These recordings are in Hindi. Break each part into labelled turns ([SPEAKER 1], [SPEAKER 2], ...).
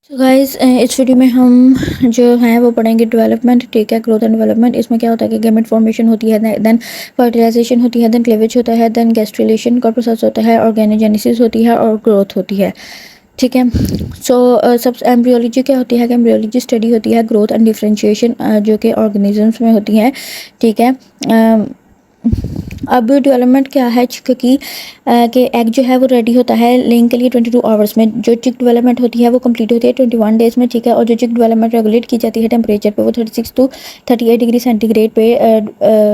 [SPEAKER 1] सो गाइस इस वीडियो में हम जो है वो पढ़ेंगे डेवलपमेंट, ठीक है, ग्रोथ एंड डेवलपमेंट। इसमें क्या होता है कि गैमेट फॉर्मेशन होती है, देन फर्टिलाइजेशन होती है, देन क्लीवेज होता है, देन गैस्ट्रुलेशन का प्रोसेस होता है, ऑर्गेनोजेनेसिस होती है और ग्रोथ होती है, ठीक है। सो सब एम्ब्रियोलॉजी क्या होती है कि एम्ब्रियोलॉजी स्टडी होती है ग्रोथ एंड डिफरेंशिएशन जो कि ऑर्गेनिजम्स में होती है, ठीक है। अब डेवलपमेंट क्या है चिक की कि एग जो है वो रेडी होता है लेइंग के लिए 22 आवर्स में। जो चिक डेवलपमेंट होती है वो कंप्लीट होती है 21 डेज़ में, ठीक है। और जो चिक डेवलपमेंट रेगुलेट की जाती है टेम्परेचर पे वो 36 to 38 डिग्री सेंटीग्रेड पे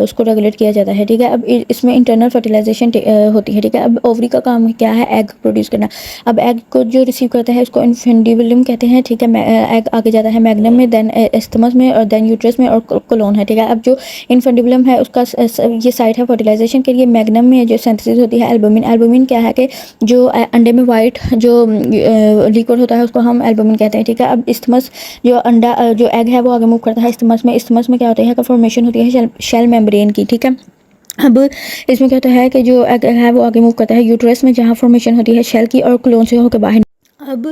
[SPEAKER 1] उसको रेगुलेट किया जाता है, ठीक है। अब इसमें इंटरनल फर्टिलाइजेशन होती है, ठीक है। अब ओवरी का काम क्या है, एग प्रोड्यूस करना। अब एग को जो रिसीव करता है उसको इनफेंडिबुलम कहते हैं, ठीक है। एग आगे जाता है मैग्नम में, देन एस्थमस में और देन यूट्रस में और कोलोन है, ठीक है। अब जो इनफेंडिबुलम है उसका ये साइट है फर्टिलाइजेशन के लिए। मैग्नम में जो सिंथेसिस होती है एल्बुमिन। एल्बुमिन क्या है कि जो अंडे में वाइट जो लिक्विड होता है उसको हम एल्बुमिन कहते हैं, ठीक है। अब इस्थमस जो अंडा जो एग है वो आगे मूव करता है इस्थमस में। इस्थमस में क्या होता है कि फॉर्मेशन होती है शेल मेम्ब्रेन की, ठीक है। अब इसमें क्या होता है कि जो एग है वो आगे मूव करता है यूट्रस में, जहाँ फॉर्मेशन होती है शेल की और क्लोन से होकर बाहर। अब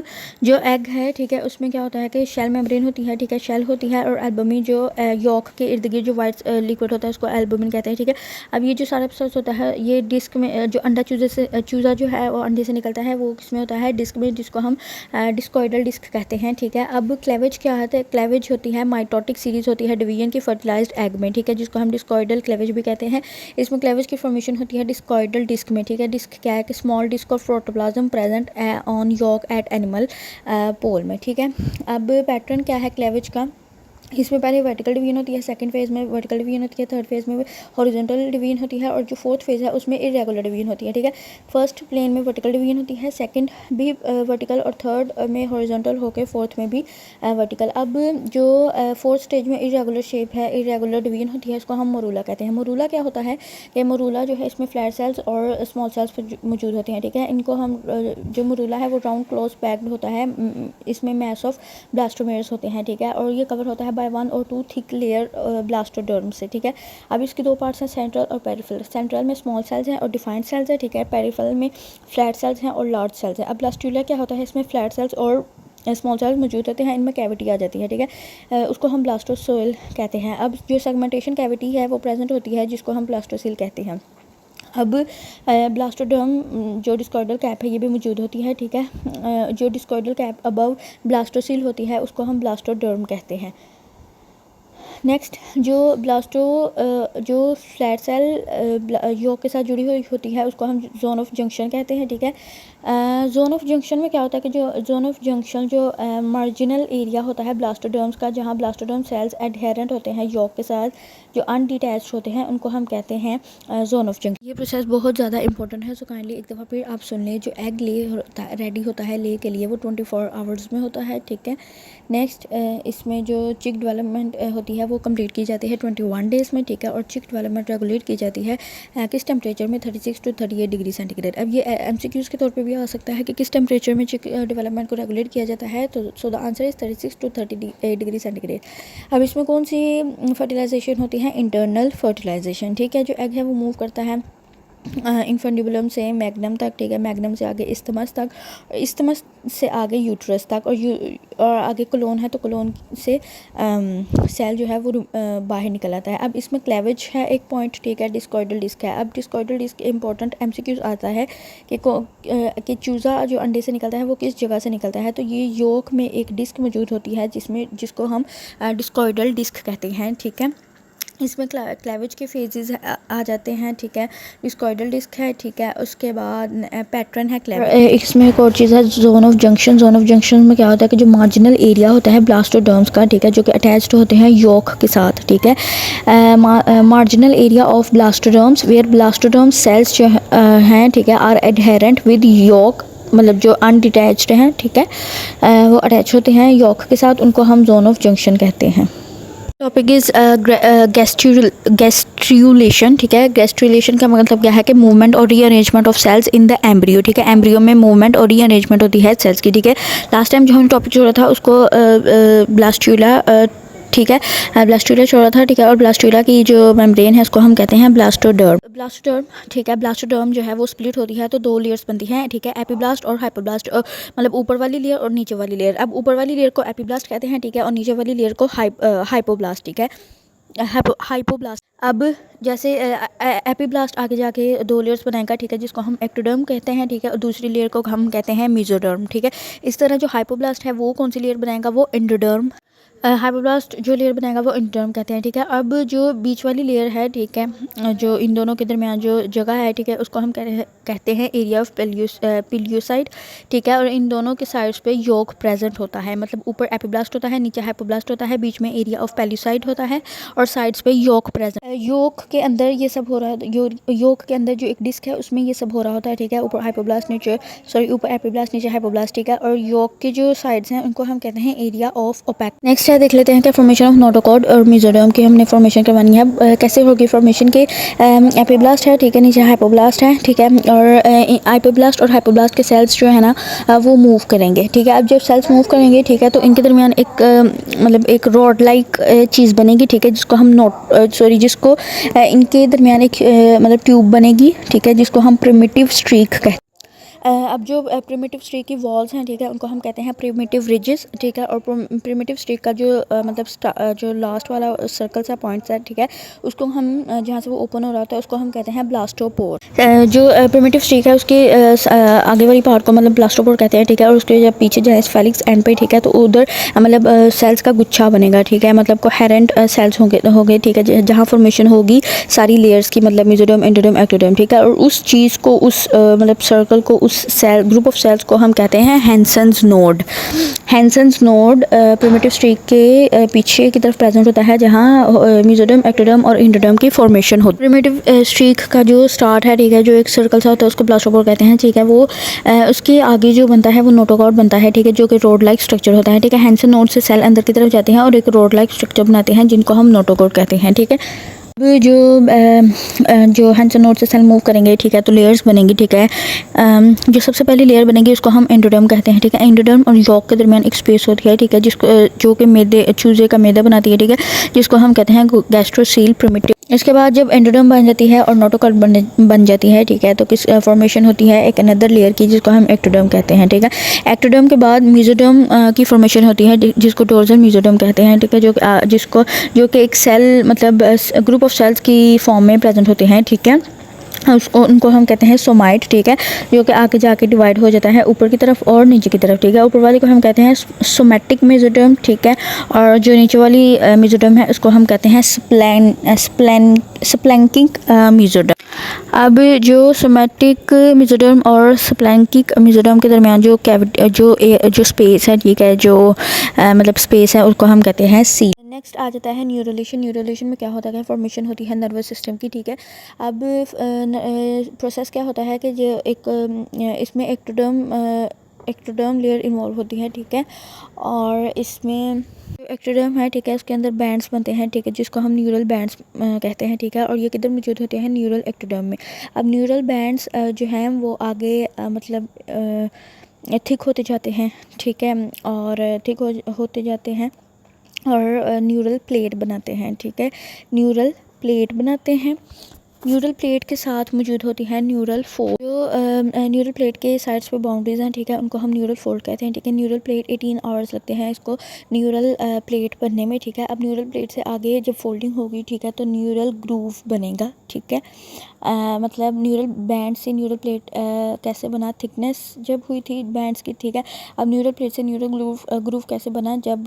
[SPEAKER 1] जो एग है, ठीक है, उसमें क्या होता है कि शेल मेम्ब्रेन होती है, ठीक है, शेल होती है और एल्बुमिन जो यॉक के इर्द गिर्द जो वाइट लिक्विड होता है उसको एल्बुमिन कहते हैं, ठीक है। अब ये जो सारा प्रोसेस होता है ये डिस्क में जो अंडा चूजा जो है वो अंडे से निकलता है वो किसमें होता है, डिस्क में, जिसको हम डिस्कॉइडल डिस्क कहते हैं, ठीक है। अब क्लेवेज क्या होता है, क्लेवेज होती है माइटोटिक सीरीज होती है डिवीजन की फर्टिलाइज्ड एग में, ठीक है, जिसको हम डिस्कॉइडल क्लेवेज भी कहते हैं। इसमें क्लेवेज की फॉर्मेशन होती है डिस्कॉइडल डिस्क में, ठीक है। डिस्क क्या है कि small disc of protoplasm present on yolk at animal pole में, ठीक है। अब पैटर्न क्या है क्लेवेज का, इसमें पहले वर्टिकल डिवीजन होती है, सेकंड फेज़ में वर्टिकल डिवीजन होती है, थर्ड फेज़ में हॉरिजॉन्टल डिवीजन होती है और जो फोर्थ फेज़ है उसमें इरेगुलर डिवीजन होती है, ठीक है। फर्स्ट प्लेन में वर्टिकल डिवीजन होती है, सेकंड भी वर्टिकल और थर्ड में हॉरिजॉन्टल होकर फोर्थ में भी वर्टिकल। अब जो फोर्थ स्टेज में इरेगुलर शेप है, इरेगुलर डिवीजन होती है, इसको हम मोरूला कहते हैं। मोरूला क्या होता है कि मोरूला जो है इसमें फ्लैट सेल्स और स्मॉल सेल्स मौजूद होते हैं, ठीक है। इनको हम जो मोरूला है वो राउंड क्लोज पैक्ड होता है, इसमें मैस ऑफ ब्लास्टोमेर्स होते हैं, ठीक है। और ये कवर होता है by 1 or 2 thick layer blastoderm से, ठीक है। अब इसकी दो पार्ट्स हैं, सेंट्रल और पेरिफेरल। सेंट्रल में स्मॉल सेल्स हैं और डिफाइंड सेल्स हैं, ठीक है। पेरिफेरल में फ्लैट सेल्स हैं और लार्ज सेल्स हैं। अब ब्लास्टुला क्या होता है, इसमें फ्लैट सेल्स और स्मॉल सेल्स मौजूद होते हैं, इनमें कैविटी आ जाती है, ठीक है। उसको हम ब्लास्टोसोइल कहते हैं। अब जो सेगमेंटेशन कैविटी है वो प्रेजेंट होती है, जिसको हम ब्लास्टोसिल कहते हैं। अब ब्लास्टोडर्म जो डिस्कॉइडल कैप है ये भी मौजूद होती है, ठीक है। जो डिस्कॉइडल कैप अबव ब्लास्टोसिल होती है उसको हम ब्लास्टोडर्म कहते हैं। नेक्स्ट जो जो फ्लैट सेल यॉक के साथ जुड़ी हुई होती है उसको हम जोन ऑफ जंक्शन कहते हैं, ठीक है। जोन ऑफ जंक्शन में क्या होता है कि जो जोन ऑफ जंक्शन जो मार्जिनल एरिया होता है ब्लास्टोडर्म्स का, जहाँ ब्लास्टोडर्म सेल्स एडहेरेंट होते हैं यॉक के साथ, जो अनडिटैच्ड होते हैं, उनको हम कहते हैं जोन ऑफ जंक्शन। ये प्रोसेस बहुत ज़्यादा इंपॉर्टेंट है, सो काइंडली एक दफ़ा फिर आप सुन लें। जो एग ले होता है रेडी होता है ले के लिए वो 24 आवर्स में होता है, ठीक है। नेक्स्ट इसमें जो चिक डेवलपमेंट होती है वो कंप्लीट की जाती है 21 डेज़ में, ठीक है। और चिक डेवलपमेंट रेगुलेट की जाती है किस टेम्परेचर में, 36 to 38 डिग्री सेंटीग्रेड। अब ये MCQs के तौर पे भी आ सकता है कि किस टेम्परेचर में चिक डेवलपमेंट को रेगुलेट किया जाता है, तो so the answer is 36 to 38 degree centigrade. अब इसमें कौन सी फर्टिलाइजेशन होती है, इंटरनल फर्टिलाइजेशन, ठीक है। जो एग है वो मूव करता है इनफेंडिबुलम से मैग्नम तक, ठीक है। मैग्नम से आगे इस्थमस तक, इस्थमस से आगे यूट्रस तक, और आगे कोलोन है तो कोलोन से सेल जो है वो बाहर निकल आता है। अब इसमें क्लेवेज है एक पॉइंट, ठीक है, डिस्कॉइडल डिस्क है। अब डिस्कॉइडल डिस्क इंपॉर्टेंट MCQs आता है कि चूज़ा जो अंडे से निकलता है वो किस जगह से निकलता है, तो ये योक में एक डिस्क मौजूद होती है जिसको हम डिस्कॉइडल डिस्क कहते हैं, ठीक है। इसमें क्लेवेज के फेजेस आ जाते हैं, ठीक है। डिस्कॉइडल डिस्क है, ठीक है। उसके बाद पैटर्न है क्लेवेज। इसमें एक और चीज़ है zone of junction. Zone of junction में क्या होता है कि जो मार्जिनल एरिया होता है ब्लास्टोडर्म्स का, ठीक है, जो कि अटैच्ड होते हैं यॉक के साथ, ठीक है। Marginal area of blastoderms where blastoderm cells जो हैं, ठीक है, आर एडहेरेंट विद यॉक, मतलब जो अनडिटैच्ड हैं, ठीक है, वो अटैच होते हैं यॉक के साथ, उनको हम जोन ऑफ जंक्शन कहते हैं। टॉपिक इज़ गैस्ट्रुलेशन, ठीक है। गैस्ट्रुलेशन का मतलब क्या है कि मूवमेंट और rearrangement of cells in the embryo, ठीक है। एम्ब्रियो में मूवमेंट और रीअरेंजमेंट होती है सेल्स की, ठीक है। लास्ट टाइम जो हमने टॉपिक छोड़ा था उसको ब्लास्टुला, ठीक है। ब्लास्टुला चौड़ा था, ठीक है, और ब्लास्टुला की जो मेम्ब्रेन है उसको हम कहते हैं ब्लास्टोडर्म। ब्लास्टोडर्म, ठीक है, ब्लास्टोडर्म जो है वो स्प्लिट होती है तो 2 लेयर्स बनती हैं, ठीक है, एपीब्लास्ट और हाइपोब्लास्ट, मतलब ऊपर वाली लेयर और नीचे वाली लेयर। अब ऊपर वाली लेयर को एपीब्लास्ट कहते हैं, ठीक है, और नीचे वाली लेयर को हाइपोब्लास्ट, ठीक है, हाइपोब्लास्ट। अब जैसे एपीब्लास्ट आगे जाके 2 लेयर्स बनाएगा, ठीक है, जिसको हम एक्टोडर्म कहते हैं, ठीक है, और दूसरी लेयर को हम कहते हैं मेसोडर्म, ठीक है। इस तरह जो हाइपोब्लास्ट है वो कौन सी लेयर बनाएगा, वो एंडोडर्म। हाइपोब्लास्ट जो लेयर बनाएगा वो एंडोडर्म कहते हैं, ठीक है। अब जो बीच वाली लेयर है, ठीक है, जो इन दोनों के दरमियान जो जगह है, ठीक है, उसको हम कहते हैं एरिया ऑफ पिलियोसाइट, ठीक है, और इन दोनों के साइड्स पे योक प्रेजेंट होता है, मतलब ऊपर एपीब्लास्ट होता है, नीचे हाइपोब्लास्ट होता है, बीच में एरिया ऑफ पिलियोसाइट होता है और साइड्स पे योक प्रेजेंट। योक के अंदर ये सब हो रहा है, योक के अंदर जो एक डिस्क है उसमें ये सब हो रहा होता है, ठीक है, ऊपर हाइपोब्लास्ट ऊपर एपीब्लास्ट नीचे हाइपोब्लास्ट, ठीक है, और योक के जो साइड्स हैं उनको हम कहते हैं एरिया ऑफ ओपेक। नेक्स्ट है, देख लेते हैं कि फॉर्मेशन ऑफ नोटोकॉर्ड और मेसोडर्म की हमने फॉर्मेशन करवानी है। कैसे होगी फॉर्मेशन के, एपीब्लास्ट है, ठीक है, नीचे हाइपोब्लास्ट है, ठीक है, और एपीब्लास्ट और हाइपोब्लास्ट के सेल्स जो है ना वो मूव करेंगे, ठीक है। अब जब सेल्स मूव करेंगे, ठीक है, तो इनके दरमियान एक मतलब एक रॉड लाइक चीज़ बनेगी, ठीक है, जिसको हम जिसको इनके दरमियान एक मतलब ट्यूब बनेगी, ठीक है, जिसको हम प्रिमिटिव स्ट्रीक कहते हैं। अब जो प्रिमिटिव स्ट्रीक की वॉल्स हैं, ठीक है, उनको हम कहते हैं प्रिमिटिव रिजेस, ठीक है, और प्रिमिटिव स्ट्रीक का जो मतलब जो लास्ट वाला सर्कल सा पॉइंट्स है, ठीक है, उसको हम जहाँ से वो ओपन हो रहा होता है उसको हम कहते हैं ब्लास्टोपोर। जो प्रिमिटिव स्ट्रीक है उसके आगे वाली पार्ट को मतलब ब्लास्टोपोर कहते हैं, ठीक है, और उसके जब पीछे जाए फेलिक्स एंड पे, ठीक है, तो उधर मतलब सेल्स का गुच्छा बनेगा, ठीक है, मतलब कोहेरेंट सेल्स होंगे, ठीक है, जहाँ फॉर्मेशन होगी सारी लेयर्स की, मतलब मेसोडर्म, एंडोडर्म, एक्टोडर्म, ठीक है, और उस चीज़ को उस मतलब सर्कल को उस सेल ग्रुप ऑफ सेल्स को हम कहते हैं Hansen's node. Hansen's node primitive streak के पीछे की तरफ प्रेजेंट होता है, जहाँ मेसोडर्म, एक्टोडर्म और एंडोडर्म की फॉर्मेशन होती है। प्रिमिटिव स्ट्रीक का जो स्टार्ट है, ठीक है, जो एक सर्कल सा होता है उसको ब्लास्टोपोर कहते हैं, ठीक है, वो उसके आगे जो बनता है वो नोटोकॉर्ड बनता है, ठीक है, जो कि रोड लाइक स्ट्रक्चर होता है, ठीक है। हैंसन नोड से सेल अंदर की तरफ जाते हैं और एक रोड लाइक स्ट्रक्चर बनाते हैं जिनको हम नोटोकॉर्ड कहते हैं, ठीक है। जो हैंसन नोड से सेल मूव करेंगे, ठीक है, तो लेयर्स बनेंगी, ठीक है। जो सबसे पहली लेयर बनेगी उसको हम एंडोडर्म कहते हैं, ठीक है। एंडोडर्म और यॉक के दरमियान एक स्पेस होती है, ठीक है, जिसको जो कि चूजे का मैदा बनाती है, ठीक है, जिसको हम कहते हैं गैस्ट्रोसील प्रिमिटिव। इसके बाद जब एंडोडर्म बन जाती है और नोटोकॉर्ड बन जाती है, ठीक है, तो किस फॉर्मेशन होती है एक अनदर लेयर की जिसको हम एक्टोडर्म कहते हैं, ठीक है। एक्टोडर्म के बाद मेसोडर्म की फॉर्मेशन होती है जिसको डोर्सल मेसोडर्म कहते हैं, ठीक है, जो कि एक सेल मतलब ग्रुप ऑफ सेल्स की फॉर्म में प्रेजेंट होते हैं, ठीक है। उनको हम कहते हैं सोमाइट, ठीक है, जो कि आगे जाके डिवाइड हो जाता है ऊपर की तरफ और नीचे की तरफ, ठीक है। ऊपर वाली को हम कहते हैं सोमैटिक मेसोडर्म, ठीक है, और जो नीचे वाली मेसोडर्म है उसको हम कहते हैं स्प्लैंकिंग मेसोडर्म। अब जो सोमैटिक मेसोडर्म और स्प्लैंकिक मेसोडर्म के दरमियान जो कैविटी जो स्पेस है, ठीक है, जो मतलब स्पेस है उसको हम कहते हैं सी। नेक्स्ट आ जाता है न्यूरोलेशन। न्यूरोलेशन में क्या होता है, फॉर्मेशन होती है नर्वस सिस्टम की, ठीक है। अब प्रोसेस क्या होता है कि जो एक इसमें एक्टोडर्म लेयर इन्वॉल्व होती है, ठीक है, और इसमें जो एक्टोडर्म है, ठीक है, उसके अंदर बैंड्स बनते हैं, ठीक है, जिसको हम न्यूरल बैंड्स कहते हैं, ठीक है, और ये किधर मौजूद होते हैं, न्यूरल एक्टोडर्म में। अब न्यूरल बैंड्स जो हैं वो आगे मतलब थिक होते जाते हैं, ठीक है, और थिक होते जाते हैं और न्यूरल प्लेट बनाते हैं, ठीक है, न्यूरल प्लेट बनाते हैं। न्यूरल प्लेट के साथ मौजूद होती है न्यूरल फोल्ड। जो न्यूरल प्लेट के साइड्स पे बाउंड्रीज हैं, ठीक है, उनको हम न्यूरल फोल्ड कहते हैं, ठीक है। न्यूरल प्लेट 18 आवर्स लगते हैं इसको न्यूरल प्लेट बनने में, ठीक है। अब न्यूरल प्लेट से आगे जब फोल्डिंग होगी, ठीक है, तो न्यूरल ग्रूव बनेगा, ठीक है। मतलब न्यूरल बैंड से न्यूरल प्लेट कैसे बना, थिकनेस जब हुई थी बैंड्स की, ठीक है। अब न्यूरल प्लेट से न्यूरल ग्रूव कैसे बना, जब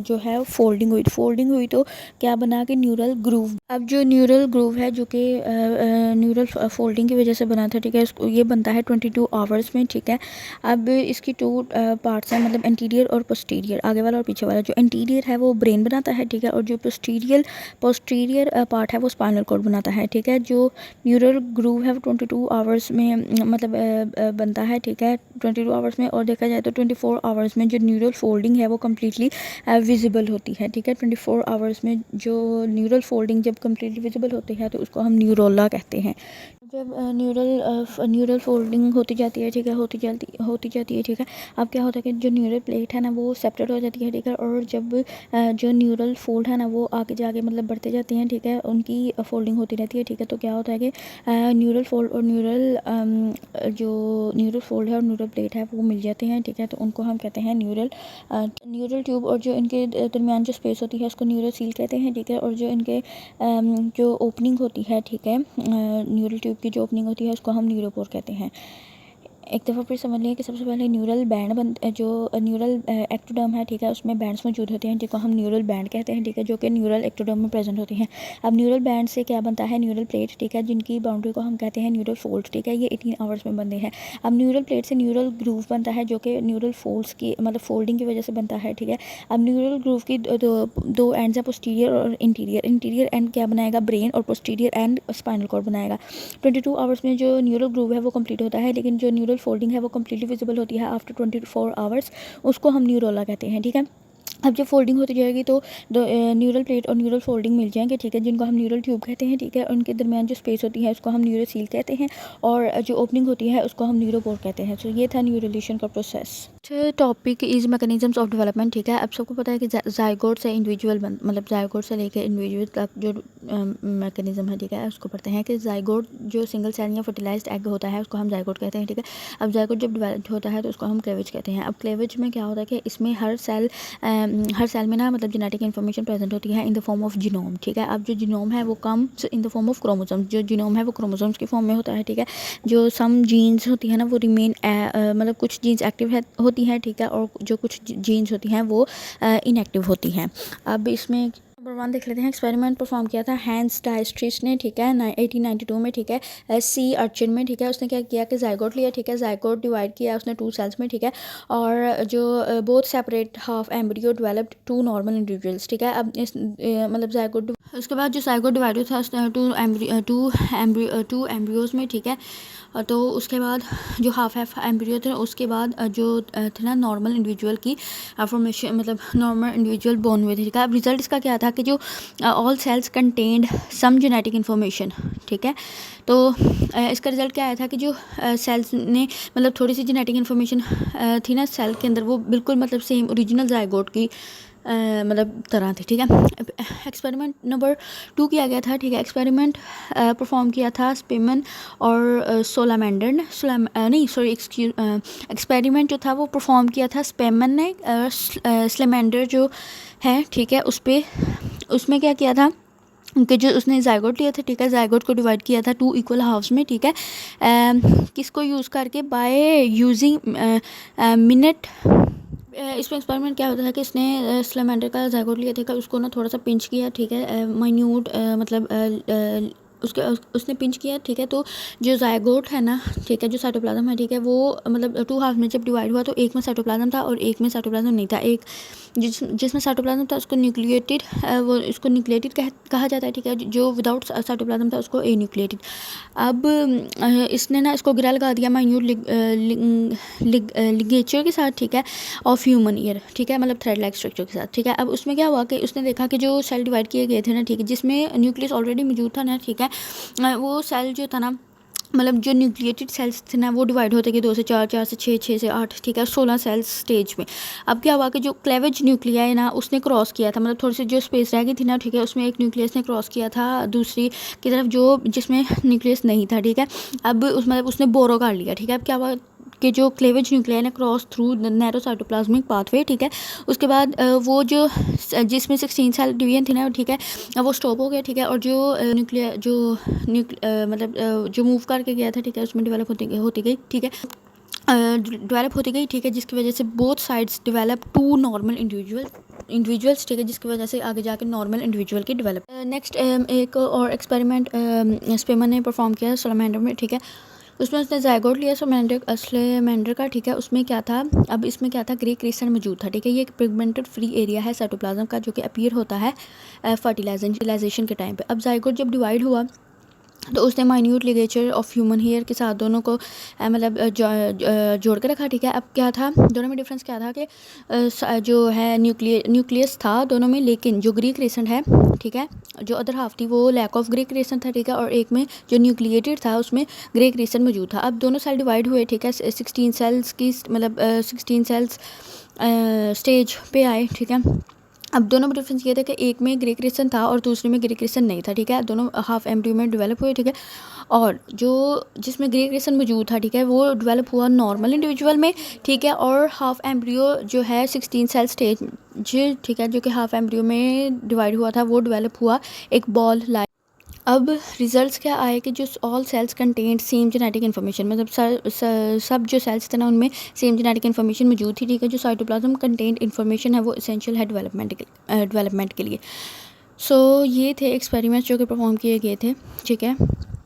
[SPEAKER 1] जो है फोल्डिंग हुई तो क्या बना कि न्यूरल ग्रूव। अब जो न्यूरल ग्रूव है जो कि न्यूरल फोल्डिंग की वजह से बना था, ठीक है, ये बनता है 22 आवर्स में, ठीक है। अब इसकी 2 पार्ट्स हैं, मतलब एंटीरियर और पोस्टीरियर, आगे वाला और पीछे वाला। जो एंटीरियर है वो ब्रेन बनाता है, ठीक है, और जो पोस्टीरियर पार्ट है वो स्पाइनल कॉर्ड बनाता है, ठीक है। जो न्यूरल ग्रूव है वो 22 आवर्स में मतलब बनता है, ठीक है, 22 आवर्स में, और देखा जाए तो 24 आवर्स में जो न्यूरल फोल्डिंग है वो कम्प्लीटली विजिबल होती है, ठीक है। 24 आवर्स में जो न्यूरल फोल्डिंग जब कम्प्लीटली विजिबल होती है तो उसको हम न्यूरोला कहते हैं। जब न्यूरल फोल्डिंग होती जाती है, ठीक है, होती जाती है, ठीक है। अब क्या होता है कि जो न्यूरल प्लेट है ना वो सेपरेट हो जाती है, ठीक है। और जब जो न्यूरल फोल्ड है ना वो आगे जाके मतलब बढ़ते जाते हैं, ठीक है, उनकी फोल्डिंग होती रहती है, ठीक है। तो क्या होता है कि न्यूरल फोल्ड और जो न्यूरल फोल्ड है और न्यूरल प्लेट है वो मिल जाते हैं, ठीक है। तो उनको हम कहते हैं न्यूरल ट्यूब, और जो इनके दरमियान जो स्पेस होती है उसको न्यूरल सील कहते हैं, ठीक है। और जो इनके जो ओपनिंग होती है, ठीक है, न्यूरल ट्यूब की जो ओपनिंग होती है उसको हम न्यूरोपोर कहते हैं। एक दफ़ा फिर समझ लें कि सबसे पहले न्यूरल बैंड जो न्यूरल एक्टोडर्म है, ठीक है, उसमें बैंड्स मौजूद होते हैं जिनको हम न्यूरल बैंड कहते हैं, ठीक है, जो कि न्यूरल एक्टोडर्म में प्रेजेंट होती हैं। अब न्यूरल बैंड से क्या बनता है, न्यूरल प्लेट, ठीक है, जिनकी बाउंड्री को हम कहते हैं न्यूरल फोल्ड, ठीक है। ये 18 आवर्स में बनते हैं। अब न्यूरल प्लेट से न्यूरल ग्रूव बनता है जो कि न्यूरल फोल्ड्स की मतलब फोल्डिंग की वजह से बनता है, ठीक है। अब न्यूरल ग्रूव की दो एंड्स हैं, पोस्टीरियर और इंटीरियर एंड क्या बनाएगा, ब्रेन, और पोस्टीरियर एंड स्पाइनल कॉर्ड बनाएगा। 22 आवर्स में जो न्यूरल ग्रूव है वो कंप्लीट होता है, लेकिन जो न्यूरल फोल्डिंग है वो कम्प्लीटली विजिबल होती है आफ्टर 24 आवर्स। उसको हम न्यूरोला कहते हैं, ठीक है। अब जब फोल्डिंग होती जाएगी तो न्यूरल प्लेट और न्यूरल फोल्डिंग मिल जाएंगे, ठीक है, जिनको हम न्यूरल ट्यूब कहते हैं, ठीक है। उनके दरमियान जो स्पेस होती है उसको हम न्यूरोसील कहते हैं, और जो ओपनिंग होती है उसको हम न्यूरोपोर कहते हैं। तो ये था न्यूरोलेशन का process. Topic is mechanisms of development, ठीक है। अब सबको पता है कि जायगोट से इंडिविजुअल मतलब जायगोट से लेकर इंडिविजुअल तक जो मैकेनिज्म है, ठीक है, उसको पढ़ते हैं कि जायगोट जो सिंगल सेल या फर्टिलाइज्ड एग होता है उसको हम जायगोट कहते हैं, ठीक है। अब जायगोट जब डेवलप होता है तो उसको हम क्लेवेज कहते हैं। अब क्लेवेज में क्या होता है कि इसमें हर सेल में ना मतलब जेनेटिक इन्फॉर्मेशन प्रेजेंट होती है in the form of genome, ठीक है। अब जो जीनोम है वो comes in the form of chromosomes, जो जीनोम है वो क्रोमोसोम्स के फॉर्म में होता है, ठीक है। जो सम जीन्स होती है ना वो रिमेन मतलब कुछ जीन्स एक्टिव होती हैं, ठीक है, और जो कुछ जीन्स होती हैं वो इनएक्टिव होती हैं। अब इसमें नंबर 1 देख लेते हैं। एक्सपेरिमेंट परफॉर्म किया था हैंस डायस्ट्रिस ने, ठीक है, 1892 में, ठीक है, सी अर्चिन में, ठीक है। उसने क्या किया कि जायगोट लिया, ठीक है, जायगोट डिवाइड किया उसने 2 सेल्स में, ठीक है, और जो both separate half embryo developed 2 normal individuals, ठीक है। अब इस मतलब जायगोट उसके बाद जो जायगोट डिवाइड हुआ था उसने 2 एम्ब्रियोज में, ठीक है। तो उसके बाद जो हाफ एम्ब्रियो थे उसके बाद जो थे ना नॉर्मल इंडिविजुअल की फॉर्मेशन, मतलब नॉर्मल इंडिविजुअल बोर्न हुए थे, ठीक है। अब रिजल्ट इसका क्या था कि जो ऑल सेल्स कंटेन्ड सम जेनेटिक इन्फॉर्मेशन, ठीक है। तो इसका रिजल्ट क्या आया था कि जो सेल्स ने मतलब थोड़ी सी जेनेटिक इन्फॉर्मेशन थी ना सेल के अंदर वो बिल्कुल मतलब सेम ओरिजिनल जायगोट की मतलब तरह थी, ठीक है। एक्सपेरिमेंट नंबर 2 किया गया था, ठीक है। एक्सपेरिमेंट परफॉर्म किया था स्पेमन और सोलामेंडर ने एक्सपेरिमेंट जो था वो परफॉर्म किया था स्पेमन ने, स्लेमेंडर जो है, ठीक है, उसमें क्या किया था कि जो उसने जायगोट लिया था, ठीक है, जायगोट को डिवाइड किया था 2 इक्वल हाफ्स में, ठीक है। किसको यूज़ करके, बाय यूजिंग मिनट। इसमें एक्सपेरिमेंट क्या होता है कि इसने स्लेमेंडर का जायगोट लिया था, उसको ना थोड़ा सा पिंच किया, ठीक है, माइन्यूट मतलब उसने पिंच किया, ठीक है। तो जो जायगोट है ना, ठीक है, जो साइटोप्लाज्म है, ठीक है, वो मतलब 2 हाफ में जब डिवाइड हुआ तो एक में साइटोप्लाज्म था और एक में साइटोप्लाज्म नहीं था। एक जिसमें साइटोप्लाज्म था उसको न्यूक्लिएटेड, वो इसको न्यूक्लिएटेड कहा जाता है, ठीक है। जो विदाउट साइटोप्लाज्म था उसको ए न्यूक्लिएटेड। अब इसने ना इसको गिरा लगा दिया माइन्यूट लिगेचर के साथ, ठीक है, ऑफ ह्यूमन ईयर, ठीक है, मतलब थ्रेड लाइक स्ट्रक्चर के साथ, ठीक है। अब उसमें क्या हुआ कि उसने देखा कि जो सेल डिवाइड किए गए थे ना, ठीक है, जिसमें न्यूक्लियस ऑलरेडी मौजूद था ना, ठीक है, वो सेल जो था ना मतलब जो न्यूक्लिएटेड सेल्स थे ना वो डिवाइड होते गए 2 से 4, 4 से 6, 6 से 8, ठीक है, 16 सेल्स स्टेज में। अब क्या हुआ कि जो क्लेवेज न्यूक्लिया है ना उसने क्रॉस किया था, मतलब थोड़ी सी जो स्पेस रह गई थी ना, ठीक है, उसमें एक न्यूक्लियस ने क्रॉस किया था दूसरी की तरफ जो जिसमें न्यूक्लियस नहीं था, ठीक है। अब मतलब उसने बोरो कर लिया, ठीक है। अब क्या हुआ कि जो क्लेवेज न्यूक्लिया ने cross through narrow cytoplasmic pathway, ठीक है। उसके बाद वो जो जिसमें 16 सेल डिवीजन थी ना, ठीक है, वो स्टॉप हो गया, ठीक है। और जो न्यूक्लिया जो मतलब जो मूव करके गया था, ठीक है, उसमें डेवलप होती गई, ठीक है, डेवलप होती गई, ठीक है, जिसकी वजह से both sides develop 2 normal individuals, ठीक है, जिसकी वजह से आगे जाके नॉर्मल इंडिविजुअल की डेवलप। नेक्स्ट एक और एक्सपेरिमेंट स्पेमन ने परफॉर्म किया सोलामेंडर में, ठीक है। उसमें उसने जायगोट लिया स्लेमेंडर का, ठीक है। उसमें क्या था, अब इसमें क्या था, ग्रे क्रिस्टल मौजूद था, ठीक है। ये एक पिगमेंटेड फ्री एरिया है साइटोप्लाज्म का जो कि अपीयर होता है फर्टिलाइजेशन के टाइम पे। अब जायगोट जब डिवाइड हुआ तो उसने minute ligature of human hair के साथ दोनों को मतलब जोड़ कर रखा, ठीक है। अब क्या था, दोनों में डिफरेंस क्या था कि जो है न्यूक्लियस था दोनों में, लेकिन जो ग्रीक रेसेंट है, ठीक है, जो अदर हाफ थी वो लैक ऑफ ग्रीक रेसेंट था, ठीक है, और एक में जो न्यूक्लिएटेड था उसमें ग्रीक रेसेंट मौजूद था। अब दोनों सेल डिवाइड हुए, ठीक है, 16 सेल्स की मतलब 16 सेल्स स्टेज पे आए, ठीक है। अब दोनों में डिफरेंस ये था कि एक में ग्रे क्रिस्टन था और दूसरे में ग्रे क्रिस्टन नहीं था, ठीक है। दोनों हाफ एम्ब्रियो में डेवलप हुए, ठीक है। और जो जिसमें ग्रे क्रिस्टन मौजूद था, ठीक है, वो डेवलप हुआ नॉर्मल इंडिविजुअल में, ठीक है। और हाफ एम्ब्रियो जो है 16 सेल स्टेज, ठीक है, जो कि हाफ एम्ब्रियो में डिवाइड हुआ था, वो डेवलप हुआ एक बॉल लाइक। अब रिजल्ट्स क्या आए कि जो all cells content same genetic information, मतलब सब जो सेल्स थे ना उनमें सेम जेनेटिक इन्फॉर्मेशन मौजूद थी, ठीक है। जो साइटोप्लाज्म कंटेंट इन्फॉर्मेशन है वो एसेंशियल है डेवलपमेंट के लिए। सो ये थे एक्सपेरिमेंट्स जो कि परफॉर्म किए गए थे, ठीक है।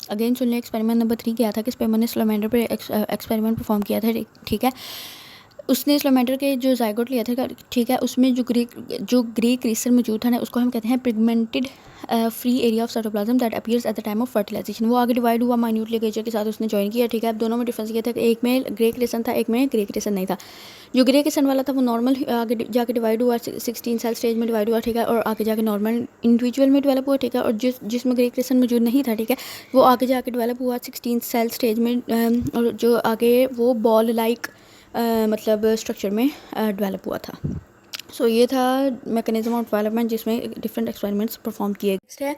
[SPEAKER 1] अगेन सुन लें, एक्सपेरिमेंट नंबर 3 क्या था कि स्पेमर ने सैलमेंडर पर एक्सपेरिमेंट परफॉर्म किया था, ठीक है। उसने सैलमेंडर के जो जायगोट लिया था, ठीक है, उसमें जो ग्रे क्रिस्टल मौजूद था ना, उसको हम कहते हैं pigmented free area of cytoplasm that appears at the time of fertilisation. वो आगे डिवाइड हुआ माइन्यूट लिगेचर के साथ उसने ज्वाइन किया, ठीक है। अब दोनों में डिफरेंस ये था कि एक में ग्रे क्रिस्टल था, एक में ग्रे क्रिस्टल नहीं था। जो ग्रे क्रिस्टल वाला था वो नॉर्मल आगे जाके डिवाइड हुआ 16 सेल स्टेज में डिवाइड हुआ, ठीक है, और आगे जाके नॉर्मल इंडिविजुअल में डेवलप हुआ, ठीक है। और जिसमें ग्रे क्रिस्टल मौजूद नहीं था, ठीक है, वो आगे जाके डेवलप हुआ 16 सेल स्टेज में, और जो आगे वो बॉल लाइक मतलब स्ट्रक्चर में डेवलप हुआ था। सो ये था मैकेनिज्म ऑफ डेवलपमेंट जिसमें डिफरेंट एक्सपेरिमेंट्स परफॉर्म किए। नेक्स्ट है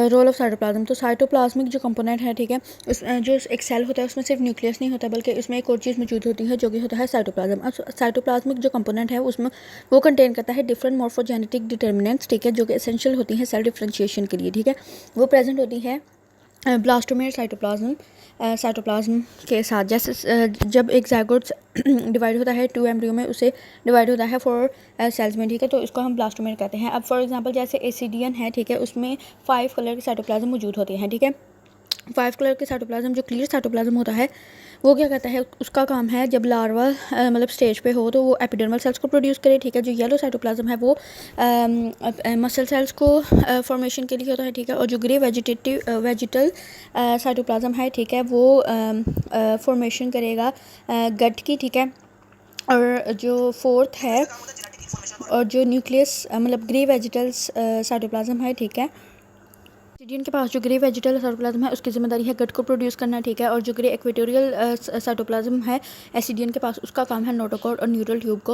[SPEAKER 1] रोल ऑफ साइटोप्लाज्म। तो साइटोप्लाज्मिक जो कंपोनेंट है, ठीक है, उस जो एक सेल होता है उसमें सिर्फ न्यूक्लियस नहीं होता बल्कि उसमें एक और चीज़ मौजूद होती है जो कि होता है साइटोप्लाज्म। अब साइटोप्लाज्मिक जो कंपोनेंट है उसमें वो कंटेन करता है डिफरेंट मॉर्फोजेनेटिक डिटर्मिनेंट्स, ठीक है, जो कि एसेंशियल होती हैं सेल डिफरेंशिएशन के लिए, ठीक है। वो प्रेजेंट होती है ब्लास्टोमेर साइटोप्लाज्म के साथ। जैसे जब एक ज़ायगोट डिवाइड होता है 2 एम्ब्रियो में, उसे डिवाइड होता है 4 सेल्स में, ठीक है, तो इसको हम ब्लास्टोमेर कहते हैं। अब फॉर एग्जांपल जैसे एसिडियन है, ठीक है, उसमें 5 कलर के साइटोप्लाज्म मौजूद होते हैं, ठीक है। 5 कलर के साइटोप्लाज्म जो क्लियर साइटोप्लाज्म होता है वो क्या कहता है, उसका काम है जब लार्वा मतलब स्टेज पे हो तो वो एपिडर्मल सेल्स को प्रोड्यूस करे, ठीक है। जो येलो साइटोप्लाज्म है वो मसल सेल्स को फॉर्मेशन के लिए होता है, ठीक है। और जो ग्रे वेजिटल साइटोप्लाज्म है, ठीक है, वो फॉर्मेशन करेगा गट की, ठीक है। और जो फोर्थ है, और जो न्यूक्लियस मतलब ग्रे वेजिटल्स साइटोप्लाज्म है, ठीक है, एसिडियन के पास जो ग्रे वेजिटल साइटोप्लाज्म है उसकी जिम्मेदारी है गट को प्रोड्यूस करना, ठीक है। और जो ग्रे इक्वेटोरियल साइटोप्लाज्म है एसिडियन के पास, उसका काम है नोटोकॉर्ड और न्यूरल ट्यूब को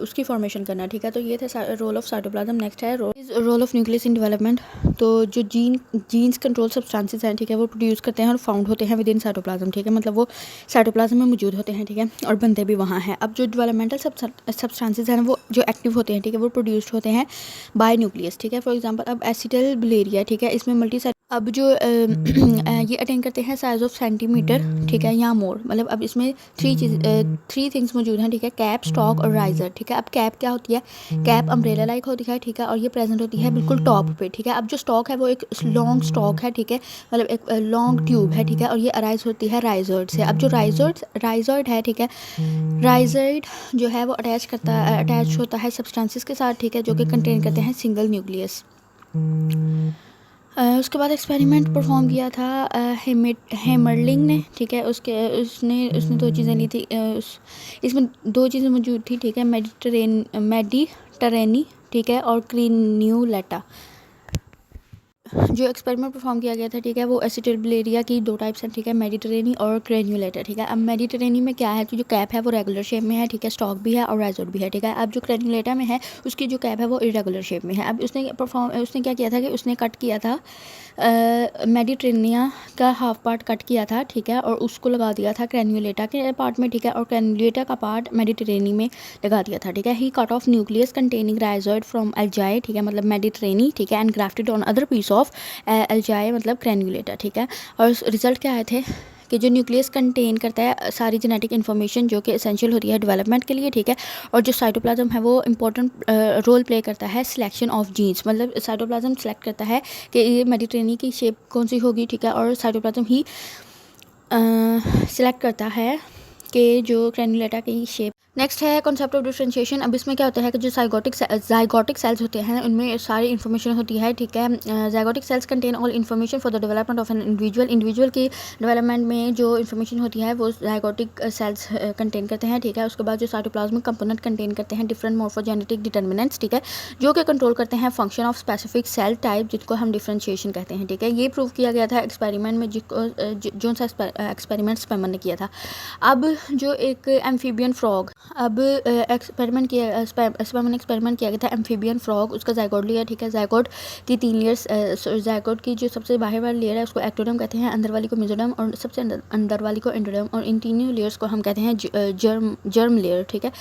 [SPEAKER 1] उसकी फॉर्मेशन करना, ठीक है। तो ये थे रोल ऑफ साइटोप्लाज्म। नेक्स्ट है role of nucleus in development. तो जो जीन्स कंट्रोल सब्सटेंसेस हैं, ठीक है, वो प्रोड्यूस करते हैं और फाउंड होते हैं विद इन साइटोप्लाज्म, ठीक है, मतलब वो साइटोप्लाज्म में मौजूद होते हैं, ठीक है, और बनते भी वहाँ हैं। अब जो डेवलपमेंटल सब्सटेंसेस हैं वो जो एक्टिव होते हैं, ठीक है, वो प्रोड्यूस्ड होते हैं बाय न्यूक्लियस, ठीक है। फॉर एग्जांपल अब एसिटल बुलेरिया, ठीक है, इसमें अब जो ये अटेन करते हैं साइज ऑफ सेंटीमीटर, ठीक है, या मोर, मतलब अब इसमें 3 थिंग्स मौजूद हैं, ठीक है, कैप, स्टॉक और राइजर, ठीक है। अब कैप क्या होती है, कैप अम्ब्रेला लाइक होती है, ठीक है, और ये प्रेजेंट होती है बिल्कुल टॉप पे, ठीक है। अब जो स्टॉक है वो एक लॉन्ग स्टॉक है, ठीक है, मतलब एक लॉन्ग ट्यूब है, ठीक है, और ये अराइज होती है राइजर्ड से। अब जो राइजर्ड है, ठीक है, राइजर्ड जो है वो अटैच होता है सब्सटेंसेस के साथ, ठीक है, जो कि कंटेन करते हैं सिंगल न्यूक्लियस। उसके बाद एक्सपेरिमेंट परफॉर्म किया था हेमरलिंग ने, ठीक है। उसने 2 चीज़ें ली थी, इसमें 2 चीज़ें मौजूद थी, ठीक है, मेडिटरेनी, ठीक है, और क्रीन्यूलेटा। जो एक्सपेरिमेंट परफॉर्म किया गया था, ठीक है, वो एसिटिलबुलेरिया की 2 टाइप्स हैं, ठीक है, मेडिटरेनी और क्रेन्यूलेटर, ठीक है। अब मेडिटरेनी में क्या है, तो जो कैप है वो रेगुलर शेप में है, ठीक है, स्टॉक भी है और राइजोड भी है, ठीक है। अब जो क्रेन्यूलेटर में है उसकी जो कैप है वो इरेगुलर शेप में है। अब उसने क्या किया था कि उसने कट किया था मेडिटरेनिया का हाफ पार्ट कट किया था, ठीक है, और उसको लगा दिया था क्रेन्यूलेटा के पार्ट में, ठीक है, और क्रेन्यूलेटा का पार्ट मेडिटरेनी में लगा दिया था, ठीक है। He cut off nucleus containing rhizoid from algae, ठीक है, मतलब मेडिटरेनी, ठीक है, and grafted on other piece of algae मतलब क्रेन्यूलेटा, ठीक है। और रिजल्ट क्या आए थे कि जो न्यूक्लियस कंटेन करता है सारी जेनेटिक इन्फॉर्मेशन जो कि एसेंशियल होती है डेवलपमेंट के लिए, ठीक है। और जो साइटोप्लाज्म है वो इंपॉर्टेंट रोल प्ले करता है सिलेक्शन ऑफ जीन्स, मतलब साइटोप्लाज्म सेलेक्ट करता है कि ये मेडिटरेनी की शेप कौन सी होगी, ठीक है, और साइटोप्लाज्म ही सिलेक्ट करता है कि जो क्रेन्यूलेटा की शेप नेक्स्ट है कॉन्सेप्ट ऑफ डिफरेंशिएशन। अब इसमें क्या होता है कि जो जाइगोटिक सेल्स होते हैं उनमें सारी इन्फॉर्मेशन होती है, ठीक है। Zygotic sales contain all information for the development of an individual की डेवलपमेंट में जो इन्फॉर्मेशन होती है वो जाइगोटिक सेल्स कंटेन करते हैं, ठीक है। उसके बाद जो साइटोप्लाज्मिक कंपोनेंट कंटेन करते हैं डिफरेंट मॉर्फोजेनेटिक डिटर्मिनेंट्स, ठीक है, जो कि कंट्रोल करते हैं function of specific cell type, जिसको हम डिफरेंशिएशन कहते हैं, ठीक है। ये प्रूव किया गया था एक्सपेरिमेंट में, जो सा एक्सपेरिमेंट स्पेमन ने किया था। अब जो एक एम्फीबियन फ्रॉग, अब एक्सपेरिमेंट किया गया था एम्फीबियन फ्रॉग, उसका जाइगोट लिया, ठीक है। जाइगोट की 3 लेयर्स, जाइगोट की जो सबसे बाहर वाली लेयर है उसको एक्टोडर्म कहते हैं, अंदर वाली को मेसोडर्म और सबसे अंदर वाली को एंडोडर्म, और इन तीनों लेयर्स को हम कहते हैं जर्म लेयर, ठीक है।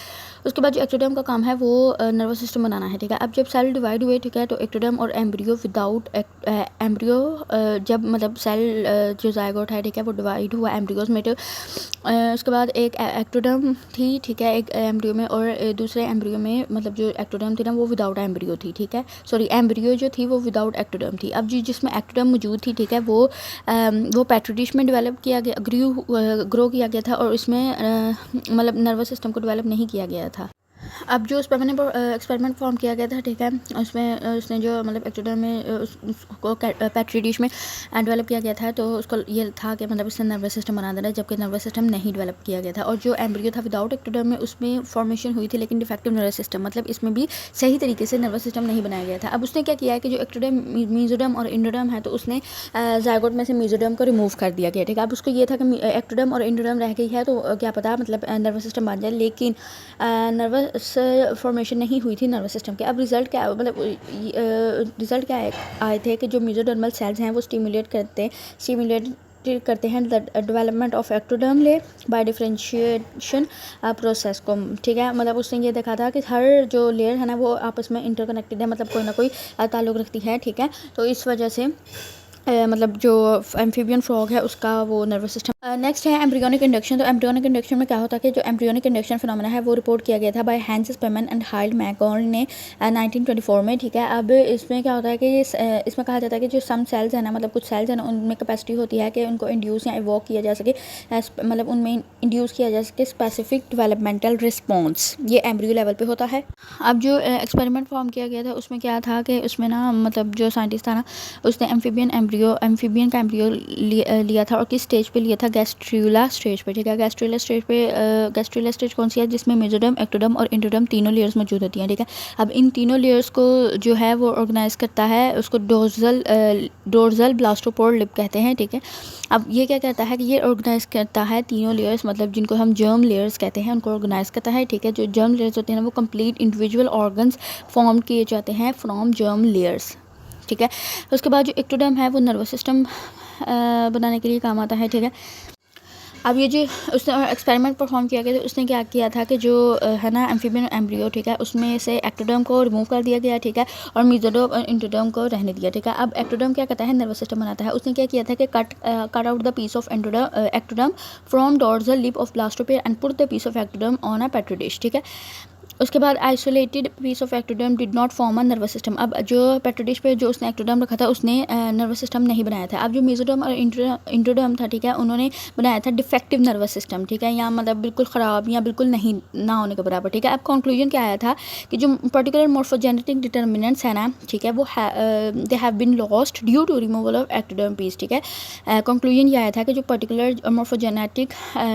[SPEAKER 1] उसके बाद जो एक्टोडर्म का काम है वो नर्वस सिस्टम बनाना है, ठीक है। अब जब सेल डिवाइड हुए, ठीक है, तो एक्टोडर्म और एम्ब्रियो विदाउट एम्ब्रियो, जब मतलब सेल जो जाइगोट है, ठीक है, वो डिवाइड हुआ एम्ब्रियोज में, तो उसके बाद एक एक्टोडर्म थी, ठीक है, एक एम्ब्रियो में, और दूसरे एम्ब्रियो में मतलब जो एक्टोडर्म थी ना वो विदाउट एम्ब्रियो थी, ठीक है। सॉरी, एम्ब्रियो जो थी वो विदाउट एक्टोडर्म थी। अब जिसमें एक्टोडर्म मौजूद थी, ठीक है, वो पेट्री डिश में डेवलप किया गया, ग्रो किया गया था, और इसमें मतलब नर्वस सिस्टम को डेवलप नहीं किया गया था। अब जो एक्सपेरिमेंट फॉर्म किया गया था, ठीक है, उसमें उसने जो मतलब एक्टोडर्म में उसको पेट्री डिश में डेवलप किया गया था, तो उसको ये था कि मतलब इसने नर्वस सिस्टम बना देना, जबकि नर्वस सिस्टम नहीं डेवलप किया गया था। और जो एम्ब्रियो था विदाउट एक्टोडर्म में, उसमें फॉर्मेशन हुई थी लेकिन डिफेक्टिव नर्वस सिस्टम, मतलब इसमें भी सही तरीके से नर्वस सिस्टम नहीं बनाया गया था। अब उसने क्या किया है कि जो एक्टोडर्म, मेसोडर्म और एंडोडर्म है, तो उसने जाइगोट में से मेसोडर्म को रिमूव कर दिया गया, ठीक है। अब उसको ये था कि एक्टोडर्म और एंडोडर्म रह गई है, तो क्या पता मतलब नर्वस सिस्टम बन जाए, लेकिन नर्वस फॉर्मेशन नहीं हुई थी नर्वस सिस्टम के। अब रिजल्ट क्या मतलब रिजल्ट क्या आए थे कि जो मेसोडर्मल सेल्स हैं वो स्टिमुलेट करते हैं डेवलपमेंट ऑफ एक्टोडर्म ले बाय डिफरेंशिएशन प्रोसेस को, ठीक है। मतलब उसने ये देखा था कि हर जो लेयर है ना वो आपस में इंटरकनेक्टेड है, मतलब कोई ना कोई ताल्लुक़ रखती है, ठीक है। तो इस वजह से मतलब जो एम्फीबियन फ्रॉग है उसका वो नर्वस सिस्टम। नेक्स्ट है एम्ब्रियोनिक इंडक्शन। तो एम्ब्रियोनिक इंडक्शन में क्या होता है कि जो एम्ब्रियोनिक इंडक्शन फिनोमेना है वो रिपोर्ट किया गया था बाय हैंस स्पेमन एंड हाइल्ड मैकॉल ने 1924 में, ठीक है। अब इसमें क्या होता है कि इसमें कहा जाता है कि जो सम सेल्स है ना, मतलब कुछ सेल्स हैं ना, उनमें कैपेसिटी होती है कि उनको इंड्यूस या इवोक किया जा सके, मतलब उनमें इंड्यूस किया जा सके स्पेसिफिक डेवलपमेंटल रिस्पॉन्स, ये एम्ब्रियो लेवल पे होता है। अब जो एक्सपेरिमेंट फॉर्म किया गया था उसमें क्या था कि उसमें ना मतलब जो साइंटिस्ट था ना उसने एम्फीबियन का एम्ब्रियो लिया था, और किस स्टेज पे लिया था, गैस्ट्रुला स्टेज पे, ठीक है। गैस्ट्रुला स्टेज कौन सी है, जिसमें मेसोडर्म, एक्टोडर्म और एंडोडर्म तीनों लेयर्स मौजूद होती हैं, ठीक है। अब इन तीनों लेयर्स को जो है वो ऑर्गेनाइज करता है, उसको डोर्जल ब्लास्टोपोर लिप कहते हैं, ठीक है। अब ये क्या करता है कि ये ऑर्गेनाइज करता है तीनों लेयर्स, मतलब जिनको हम जर्म लेयर्स कहते हैं, उनको ऑर्गेनाइज करता है, ठीक है। जो जर्म लेयर्स होते हैं ना वो कंप्लीट इंडिविजुअल ऑर्गन्स फॉर्म किए जाते हैं फ्रॉम जर्म लेयर्स, ठीक है। उसके बाद जो एक्टोडर्म है वो नर्वस सिस्टम बनाने के लिए काम आता है, ठीक है। अब ये जो उसने एक्सपेरिमेंट परफॉर्म किया गया था, उसने क्या किया था कि जो है ना एम्फीबियन एम्ब्रियो, ठीक है, उसमें से एक्टोडर्म को रिमूव कर दिया गया, ठीक है, और मेसोडर्म और एंडोडर्म को रहने दिया, ठीक है। अब एक्टोडर्म क्या करता है, नर्वस सिस्टम बनाता है। उसने क्या किया था कि cut out the piece of ectoderm from dorsal lip of blastopore and put the piece of ectoderm on a petri dish, ठीक है। उसके बाद isolated piece of ectoderm did not form a nervous system. अब जो पेट्री डिश पे जो उसने एक्टोडर्म रखा था उसने नर्वस सिस्टम नहीं बनाया था। अब जो मेसोडर्म और एंडोडर्म था, ठीक है, उन्होंने बनाया था डिफेक्टिव नर्वस सिस्टम, ठीक है, या मतलब बिल्कुल ख़राब या बिल्कुल नहीं ना होने के बराबर, ठीक है। अब कंक्लूजन क्या आया था कि जो पर्टिकुलर मॉर्फोजेनेटिक डिटर्मिनेंट्स है ना, ठीक है, वो they have been lost due to removal of ectoderm piece, ठीक है। कंक्लूजन ये आया था कि जो पर्टिकुलर मॉर्फोजेनेटिक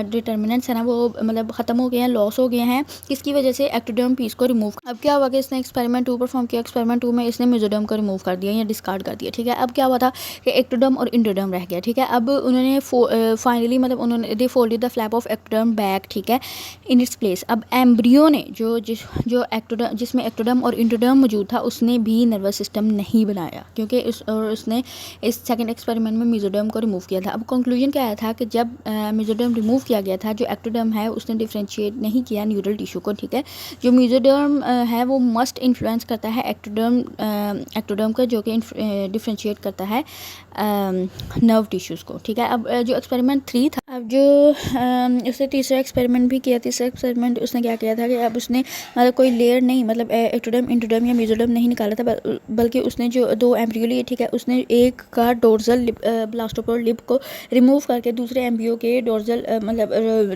[SPEAKER 1] डिटर्मिनेंट्स है ना वो मतलब ख़त्म हो गए हैं, लॉस हो गए हैं, किसकी वजह से, एक्टोडर्म पीस को रिमूव। अब क्या हुआ कि इसने एक्सपेरिमेंट 2 परफॉर्म किया, एक्सपेरिमेंट 2 में इसने मेसोडर्म को रिमूव कर दिया या डिस्कार्ड कर दिया, ठीक है। अब क्या हुआ था कि एक्टोडर्म और एंडोडर्म रह गया, ठीक है। अब उन्होंने फाइनली मतलब उन्होंने they folded the flap of ectoderm back, ठीक है, इन इट्स प्लेस। अब एम्ब्रियो ने जो एक्टोडर्म, जिसमें एक्टोडर्म और एंडोडर्म मौजूद था, उसने भी नर्वस सिस्टम नहीं बनाया, क्योंकि उसने इस सेकेंड एक्सपेरिमेंट में मेसोडर्म को रिमूव किया था। अब कंक्लूजन क्या आया था कि जब मेसोडर्म रिमूव किया गया था, जो एक्टोडर्म है उसने डिफ्रेंशिएट नहीं किया न्यूरल टिश्यू को, ठीक है, जो मेसोडर्म है वो मस्ट इन्फ्लुएंस करता है एक्टोडर्म का, जो कि डिफ्रेंशिएट करता है नर्व टिश्यूज़ को, ठीक है। अब जो एक्सपेरिमेंट 3 था, अब जो उसने तीसरा एक्सपेरिमेंट भी किया। तीसरा एक्सपेरिमेंट उसने क्या किया था कि अब उसने मतलब कोई लेयर नहीं, मतलब एक्टोडर्म इंटोडर्म या मेसोडर्म नहीं निकाला था, बल्कि उसने जो 2 एम्ब्रियो लिए, ठीक है, उसने एक का डोर्सल ब्लास्टोपोर लिप को रिमूव करके दूसरे एम्ब्रियो के डोर्सल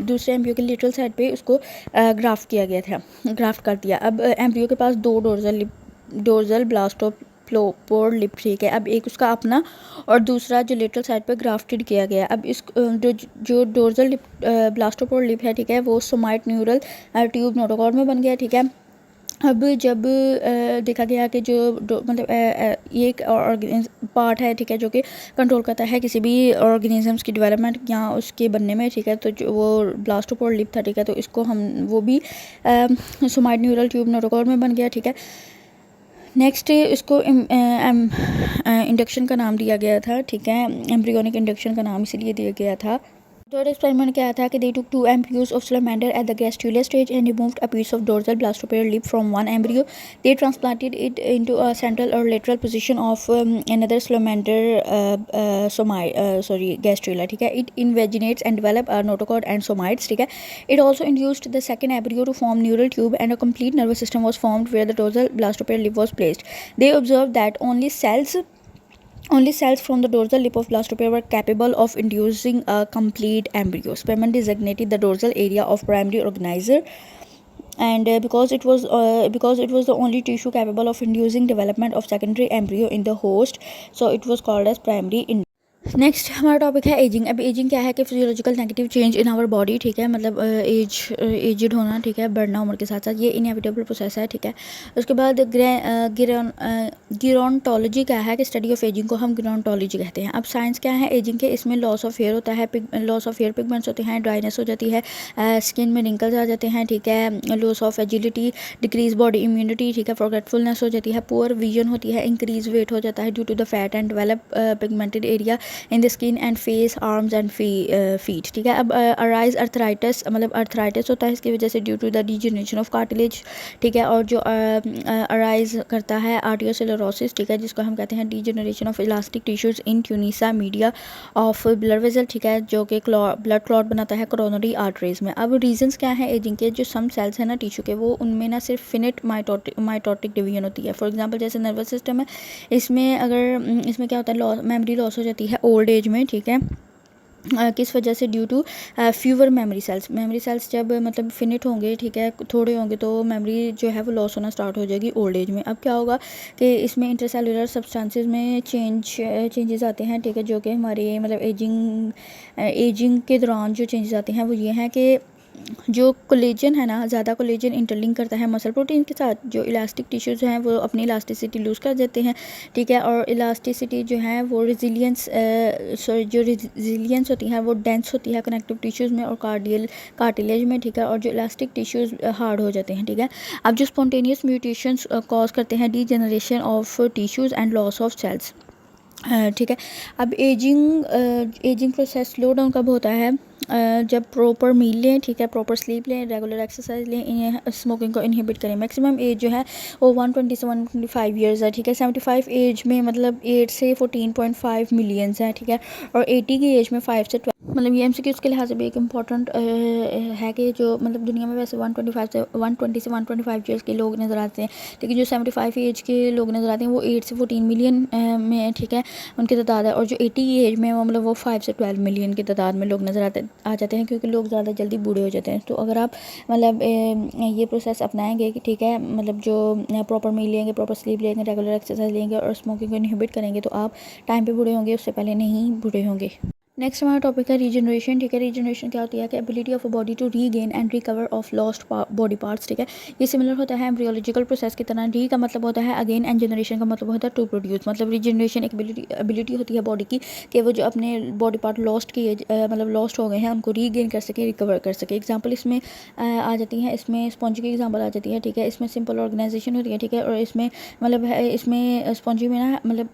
[SPEAKER 1] दूसरे एम्ब्रियो के लिटरल साइड पे उसको ग्राफ्ट किया गया था, ग्राफ्ट कर दिया। अब एम्ब्रियो के पास 2 डोर्सल ब्लास्टोपोर लिप, ठीक है। अब एक उसका अपना और दूसरा जो लेटरल साइड पे ग्राफ्टेड किया गया। अब इस जो डोर्सल लिप ब्लास्टोपोर लिप है, ठीक है, वो सोमाइट न्यूरल ट्यूब नोटोकॉर्ड में बन गया, ठीक है। अब जब देखा गया कि जो ये एक पार्ट है, ठीक है, जो कि कंट्रोल करता है किसी भी ऑर्गेनिजम्स की डेवलपमेंट या उसके बनने में, ठीक है, तो जो वो ब्लास्टोपोर लिप था, ठीक है, तो इसको हम वो भी सोमाइट न्यूरल ट्यूब नोटोकॉर्ड में बन गया, ठीक है। नेक्स्ट इसको इंडक्शन का नाम दिया गया था, ठीक है, एम्ब्रियोनिक इंडक्शन का नाम इसलिए दिया गया था। थर्ड एक्सपेरिमेंट क्या था कि they took 2 embryos of salamander at the gastrula stage and removed a piece of dorsal blastopolar lip from one embryo. They transplanted it into a central or lateral position of another salamander gastrula, ठीक है। It invaginates and develop a notochord and somites, ठीक है। It also induced the second embryo to form neural tube and a complete nervous system was formed where the dorsal blastopolar lip was placed. They observed that only cells from the dorsal lip of blastopore were capable of inducing a complete embryo. Spearman designated the dorsal area of primary organizer, and because it was the only tissue capable of inducing development of secondary embryo in the host, so it was called as primary. Next हमारा टॉपिक है एजिंग। अब एजिंग क्या है कि physiological negative change in our body, ठीक है, मतलब एजड होना, ठीक है, बढ़ना उम्र के साथ साथ, ये इनएविटेबल प्रोसेस है, ठीक है। उसके बाद गिरोंटोलॉजी क्या है कि स्टडी ऑफ एजिंग को हम गिरोंटोलॉजी कहते हैं। अब साइंस क्या है एजिंग के, इसमें लॉस ऑफ हेयर होता है, लॉस ऑफ हेयर पिगमेंट्स होते हैं, ड्राइनेस हो जाती है, स्किन में रिंकल्स आ जाते हैं, ठीक है, loss of agility, decrease body immunity, ठीक है, फॉरगेटफुलनेस हो जाती है, पुअर विजन होती है, इंक्रीज वेट हो जाता है due to the fat and develop pigmented area in the skin and face, arms and feet, ठीक है। अब अराइज अर्थराइटिस, मतलब अर्थराइटिस होता है इसकी वजह से due to the degeneration of cartilage, ठीक है। और जो अराइज करता है आर्टियोसेलरोसिस, ठीक है, जिसको हम कहते हैं degeneration of elastic tissues in tunica media of blood vessel, ठीक है, जो कि ब्लड क्लॉट बनाता है कोरोनरी आर्टरीज में। अब रीजंस क्या है एजिंग के, जो सम सेल्स हैं ना टिश्यू के, वो उनमें ना सिर्फ फिनिट माइटोटिक डिवीजन होती है। फॉर एग्जांपल जैसे नर्वस सिस्टम है, इसमें क्या होता है, मेमोरी लॉस हो जाती है ओल्ड एज में, ठीक है। किस वजह से, due to fewer memory cells जब मतलब फिनिट होंगे, ठीक है, थोड़े होंगे, तो मेमोरी जो है वो लॉस होना स्टार्ट हो जाएगी ओल्ड एज में। अब क्या होगा कि इसमें इंटरसेलुलर सब्सटेंसेस में चेंजेस आते हैं, ठीक है, जो कि हमारे मतलब एजिंग के दौरान जो चेंजेस आते हैं वो ये हैं कि जो कोलेजन है ना, ज़्यादा कोलेजन इंटरलिंक करता है मसल प्रोटीन के साथ, जो इलास्टिक टिश्यूज़ हैं वो अपनी इलास्टिसिटी लूज़ कर देते हैं, ठीक है। और इलास्टिसिटी जो है वो रिजिलियंस होती है वो डेंस होती है कनेक्टिव टिश्यूज़ में और कार्टिलेज में, ठीक है। और जो इलास्टिक टिश्यूज़ हार्ड हो जाते हैं, ठीक है। अब जो स्पॉन्टेनियस म्यूटेशंस कॉज करते हैं degeneration of tissues and loss of cells, ठीक है। अब एजिंग प्रोसेस स्लो डाउन कब होता है, जब प्रॉपर मील लें, ठीक है, प्रॉपर स्लीप लें, रेगुलर एक्सरसाइज लें, इन्हें स्मोकिंग को इनहिबिट करें। मैक्सिमम एज जो है वो 120 से 125 ईयर्स है, ठीक है। 75 एज में मतलब 8 से 14.5 मिलियंस है, ठीक है। और 80 की एज में 5 से 12, मतलब ये एमसीक्यूज़ के लिहाज से भी एक इम्पॉर्टेंट है कि जो मतलब दुनिया में वैसे 120 से 125 ईयर्स के लोग नज़र आते हैं, लेकिन जो 75 एज के लोग नज़र आते हैं वो 8 से 14 मिलियन में, ठीक है, उनकी तादाद है। और जो 80 की एज में वो मतलब वो 5 से 12 मिलियन की तादाद में लोग नज़र आ जाते हैं, क्योंकि लोग ज़्यादा जल्दी बूढ़े हो जाते हैं। तो अगर आप मतलब ये प्रोसेस अपनाएंगे कि ठीक है, मतलब जो प्रॉपर मील लेंगे, प्रॉपर स्लीप लेंगे, रेगुलर एक्सरसाइज लेंगे और स्मोकिंग को इनहिबिट करेंगे, तो आप टाइम पे बूढ़े होंगे, उससे पहले नहीं बूढ़े होंगे। नेक्स्ट हमारा टॉपिक है रीजनरेशन, ठीक है। रीजनरेशन क्या होती है कि ability of a body to regain and recover of lost body parts, ठीक है। ये सिमिलर होता है एम्ब्रियोलॉजिकल प्रोसेस की तरह। री का मतलब होता है अगेन एंड जनरेशन का मतलब होता है टू प्रोड्यूस। मतलब रीजनरेशन एक एबिलिटी होती है बॉडी की कि वो जो अपने बॉडी पार्ट लॉस्ट किए मतलब लॉस्ट हो गए हैं उनको रीगेन कर सके, रिकवर कर सके। एग्जाम्पल इसमें आ जाती है, इसमें स्पॉन्जी की एग्जाम्पल आ जाती है, ठीक है। इसमें सिंपल ऑर्गेनाइजेशन होती है, ठीक है। और इसमें मतलब इसमें स्पॉन्जी में ना मतलब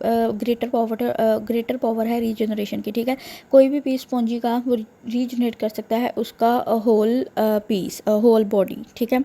[SPEAKER 1] ग्रेटर पावर है रीजनरेशन की, ठीक है। कोई भी पीस स्पॉन्जी का वो रीजनरेट कर सकता है उसका होल पीस, होल बॉडी, ठीक है।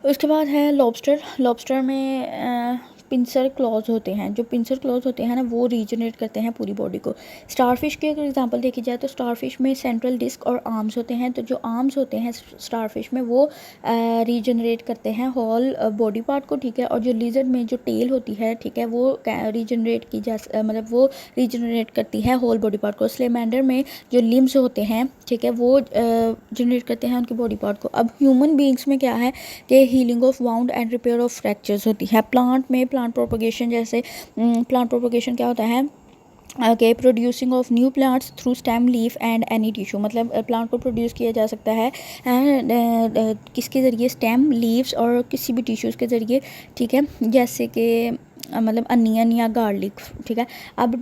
[SPEAKER 1] उसके बाद है लॉबस्टर। लॉबस्टर में पिंसर क्लॉज होते हैं। जो पिंसर क्लॉज होते हैं ना वो रीजनरेट करते हैं पूरी बॉडी को। स्टारफिश की अगर एग्जांपल देखी जाए तो स्टारफिश में सेंट्रल डिस्क और आर्म्स होते हैं। तो जो आर्म्स होते हैं स्टारफिश में वो रीजनरेट करते हैं होल बॉडी पार्ट को, ठीक है। और जो लिजर्ड में जो टेल होती है, ठीक है, वो रीजनरेट की जा मतलब वो रीजनरेट करती है होल बॉडी पार्ट को। स्लेमेंडर में जो लिम्स होते हैं, ठीक है, वो जनरेट करते हैं उनकी बॉडी पार्ट को। अब ह्यूमन बींग्स में क्या है कि healing of wound and repair of fractures होती है। प्लांट में प्लांट प्रोपगेशन, जैसे प्लांट प्रोपगेशन क्या होता है कि producing of new plants through stem leaf and any tissue. मतलब प्लांट को प्रोड्यूस किया जा सकता है किसके ज़रिए, स्टेम, लीव्स और किसी भी टिश्यूज़ के ज़रिए, ठीक है, जैसे कि मतलब अनियन या गार्लिक, ठीक है। अब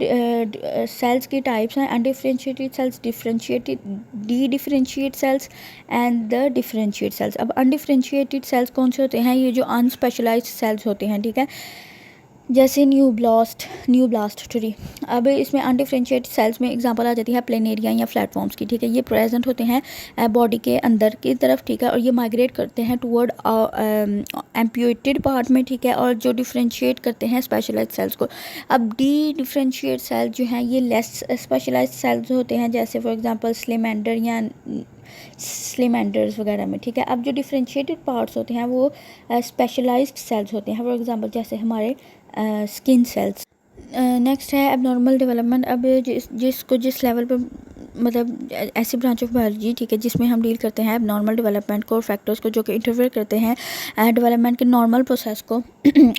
[SPEAKER 1] सेल्स की टाइप्स हैं undifferentiated cells, differentiated, dedifferentiate cells and the differentiate cells. अब अनडिफरेंशिएटेड सेल्स कौन से होते हैं? ये जो अनस्पेशलाइज्ड सेल्स होते हैं, ठीक है, जैसे न्यू ब्लास्ट ट्री। अब इसमें अनडिफरेंशिएटेड सेल्स में एग्जांपल आ जाती है प्लेनेरिया या प्लेटफॉर्म्स की, ठीक है। ये प्रेजेंट होते हैं बॉडी के अंदर की तरफ, ठीक है, और ये माइग्रेट करते हैं टुवर्ड एम्प्यूटेड पार्ट में, ठीक है, और जो डिफरेंशिएट करते हैं स्पेशलाइज्ड सेल्स को। अब डी डिफरेंशिएट सेल्स जो हैं ये लेस स्पेशलाइज्ड सेल्स होते हैं, जैसे फॉर एग्जांपल स्लेमेंडर या स्लेमेंडर्स वगैरह में, ठीक है। अब जो डिफरेंशिएटेड पार्ट्स होते हैं वो स्पेशलाइज्ड सेल्स होते हैं, फॉर एग्जांपल जैसे हमारे स्किन सेल्स। नेक्स्ट है एबनॉर्मल डेवलपमेंट। अब जिसको जिस लेवल पर मतलब ऐसी ब्रांच ऑफ बायोलॉजी, ठीक है, जिसमें हम डील करते हैं एबनॉर्मल डेवलपमेंट को और फैक्टर्स को जो कि इंटरफेयर करते हैं डेवलपमेंट के नॉर्मल प्रोसेस को,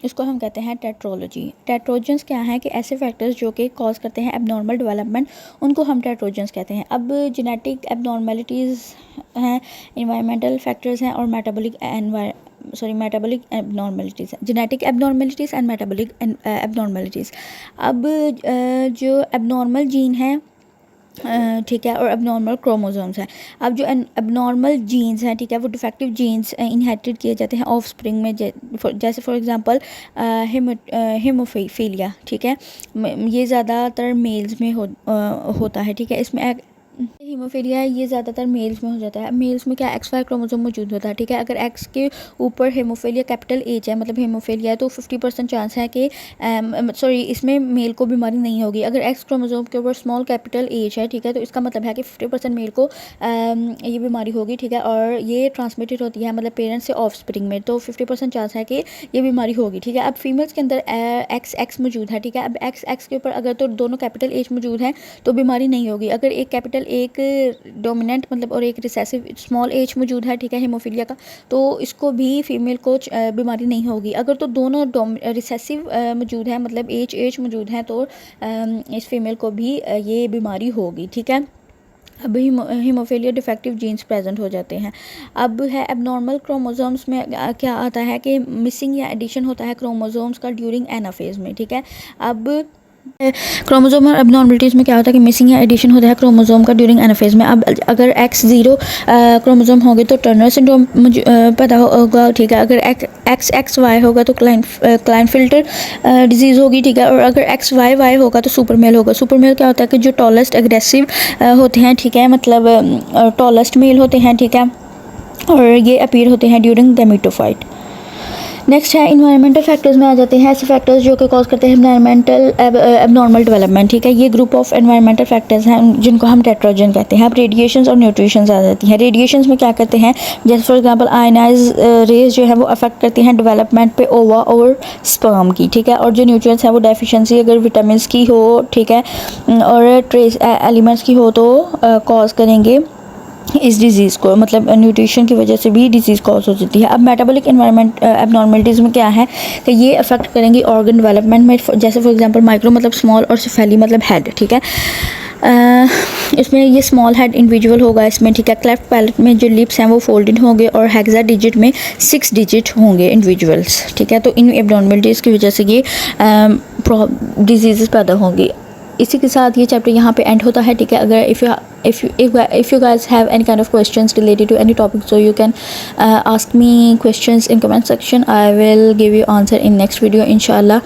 [SPEAKER 1] इसको हम कहते हैं टेट्रोलॉजी। टेट्रोजन्स क्या है कि ऐसे फैक्टर्स जो कि कॉज करते हैं एबनॉर्मल डेवलपमेंट, उनको हम टेट्रोजन्स कहते हैं। अब जेनेटिक एबनॉर्मेलिटीज़ हैं, इन्वायरमेंटल फैक्टर्स हैं और metabolic abnormalities, genetic abnormalities and metabolic abnormalities. अब जो एबनॉर्मल जीन है, ठीक है, और एबनॉर्मल क्रोमोसोम्स हैं। अब जो एबनॉर्मल जीन्स हैं, ठीक है, वो डिफेक्टिव जीन्स इनहेरिटेड किए जाते हैं ऑफ स्प्रिंग में, जैसे फॉर एग्जांपल हीमोफीलिया, ठीक है, ये ज़्यादातर मेल्स में होता है, ठीक है। इसमें हीमोफीलिया ये ज़्यादातर मेल्स में हो जाता है। मेल्स में क्या XY क्रोमोसोम मौजूद होता है, ठीक है। अगर X के ऊपर हीमोफीलिया कैपिटल H है, मतलब हीमोफीलिया है, तो 50% चांस है कि इसमें मेल को बीमारी नहीं होगी। अगर X क्रोमोसोम के ऊपर स्मॉल कैपिटल H है, ठीक है, तो इसका मतलब है कि 50% मेल को ये बीमारी होगी, ठीक है, और ये ट्रांसमिटेड होती है मतलब पेरेंट्स से ऑफ स्प्रिंग में, तो 50% चांस है कि ये बीमारी होगी, ठीक है। अब फीमेल्स के अंदर XX मौजूद है, ठीक है। अब XX के ऊपर अगर तो दोनों कैपिटल H मौजूद हैं तो बीमारी नहीं होगी। अगर एक डोमिनेंट मतलब और एक रिसेसिव स्मॉल H मौजूद है, ठीक है, हीमोफीलिया का, तो इसको भी फीमेल को बीमारी नहीं होगी। अगर तो दोनों रिसेसिव मौजूद है मतलब H मौजूद हैं तो इस फीमेल को भी ये बीमारी होगी, ठीक है। अब हीमोफीलिया डिफेक्टिव जीन्स प्रेजेंट हो जाते हैं। अब है एबनॉर्मल क्रोमोसोम्स में क्या आता है कि मिसिंग या एडिशन होता है क्रोमोसोम्स का ड्यूरिंग एनाफेज में, ठीक है। अब क्रोमोसोम और एबनॉर्मलिटीज़ में क्या होता है कि मिसिंग या एडिशन होता है क्रोमोसोम का ड्यूरिंग एनाफेज में। अब अगर X0 क्रोमोसोम होंगे तो टर्नर सिंड्रोम पैदा होगा, ठीक है। अगर XXY होगा तो क्लाइनफिल्टर डिजीज़ होगी, ठीक है। और अगर XYY होगा तो सुपरमेल होगा। सुपरमेल क्या होता है कि जो टॉलेस्ट एग्रेसिव होते हैं, ठीक है, मतलब टॉलेस्ट मेल होते हैं, ठीक है, और ये अपीयर होते हैं ड्यूरिंग गैमेटोफाइट। नेक्स्ट है इन्वायरमेंटल फैक्टर्स में आ जाते हैं ऐसे फैक्टर्स जो कि कॉज करते हैं एनवायरमेंटल एबनॉर्मल डेवलपमेंट, ठीक है। ये ग्रुप ऑफ एनवायरमेंटल फैक्टर्स हैं जिनको हम टेट्रोजन कहते हैं। अब रेडिएशंस और न्यूट्रिशंस आ जाती हैं। रेडिएशंस में क्या करते हैं, जैसे फॉर एग्जांपल आयनाइज रेज जो है वो अफेक्ट करती हैं डेवलपमेंट पे ओवा और स्पर्म की, ठीक है। और जो न्यूट्रिएंट्स हैं वो डेफिशिएंसी अगर विटामिन की हो, ठीक है, और ट्रेस एलिमेंट्स की हो तो कॉज करेंगे इस डिज़ीज़ को, मतलब न्यूट्रिशन की वजह से भी डिज़ीज़ कॉज हो जाती है। अब मेटाबॉलिक एनवायरनमेंट एबनॉर्मलिटीज़ में क्या है कि ये अफेक्ट करेंगी ऑर्गन डेवलपमेंट में, जैसे फॉर एग्जांपल माइक्रो मतलब स्मॉल और सेफेली मतलब हेड, ठीक है। इसमें ये स्मॉल हेड इंडिविजुअल होगा इसमें, ठीक है। क्लेफ्ट पैलेट में जो लिप्स हैं वो फोल्डेड होंगे और हेक्सा डिजिट में 6 डिजिट होंगे इंडिविजुअल्स, ठीक है। तो इन एबनॉर्मलिटीज़ की वजह से ये डिजीज़ पैदा होंगी। इसी के साथ ये चैप्टर यहाँ पे एंड होता है, ठीक है। अगर if you guys have any kind of questions related to any topic, so you can ask me questions in comment section. I will give you answer in next video inshallah.